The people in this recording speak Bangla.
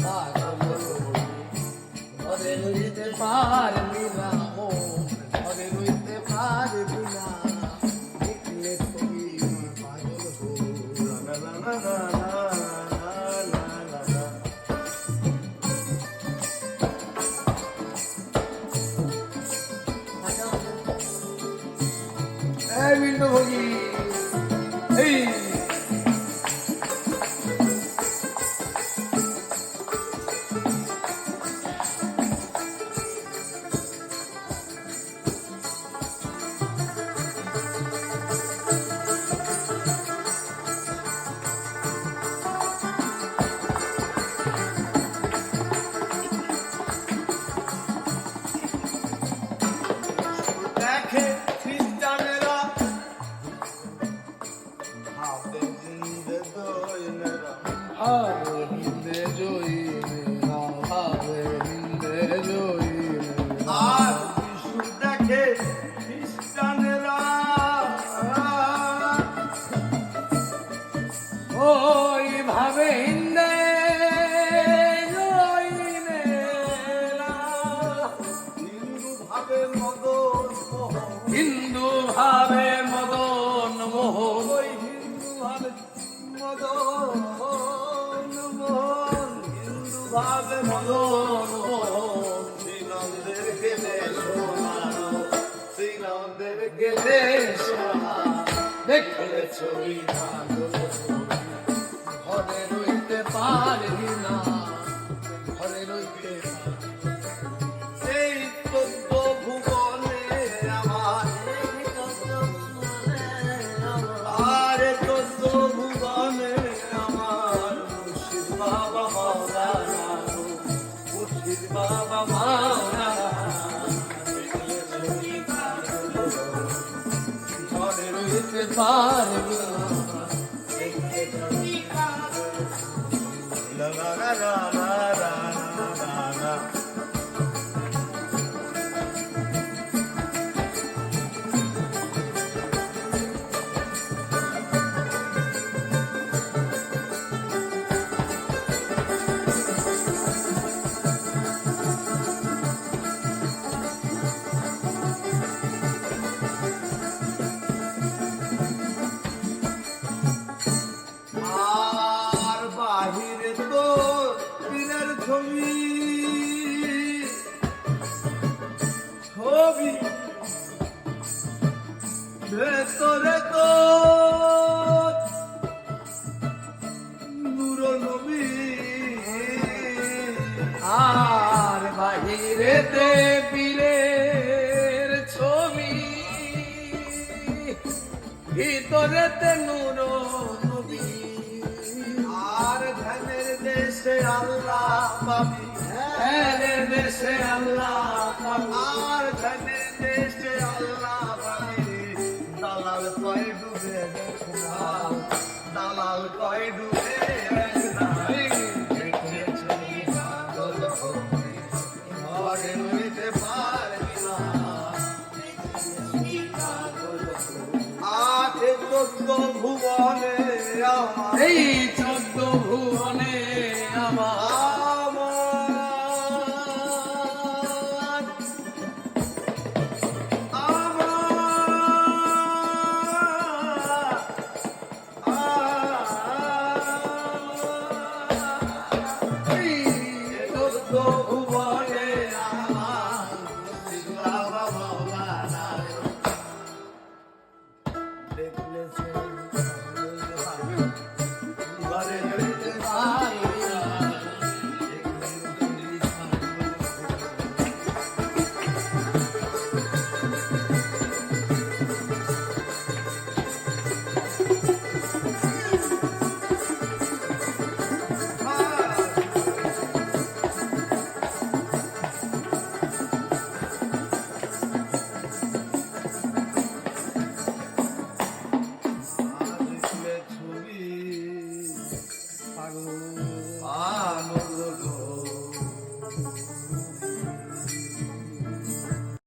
পাগল ঘরে রইতে পারবি না ও ঘরে রইতে পারবি না দেখলে তুমি পাগল হো লা লা লা লা লা লা লা। এই বিন্দু ভোগী এই দেখে খ্রিস্টানেরা হাতে জিন্দে দইনেরা হারে হিন্দে জইনেরা হারে হিন্দে জইনেরা আর বিশু দেখে খ্রিস্টানেরা ওই ভাবে হিন্দে জইনেরা হিন্দু ভাবে মদন হিন্দু ভাবে মদন মোহন ওই হিন্দু ভাবে মদন মোহন হিন্দু ভাবে মদন মোহন শ্রীনন্দের গেলে সোনারো শ্রীনন্দের গেলে সোনা দেখলে ছবি ঘরে রইতে পারবি না ঘরে রইতে এই 14 ভুবনে আমার আরে 14 ভুবনে আমার মুর্শিদ বাবা মাওলানা মুর্শিদ বাবা মাওলানা ঘরে রইতে পারবি না লা লা লা লা লা লা লা। আর বাহিরে তো পীরের ছবি ছবি ভেতরে তো নূর নবী আর বাহিরেতে পীরের ছবি ভিতরেতে নূর নবী আর ধ্যানের দেশে আল্লাহ পাবি ধ্যানের দেশে আল্লাহ পাবি আর ধ্যানের দেশে আল্লাহ পাবি দালাল কয় ডুবে দেখনা দালাল কয় ডুবে দেখনা ঘরে রইতে পারবি না আঠে 14 ভুবনে আমার এই 14 ভুবনে আমার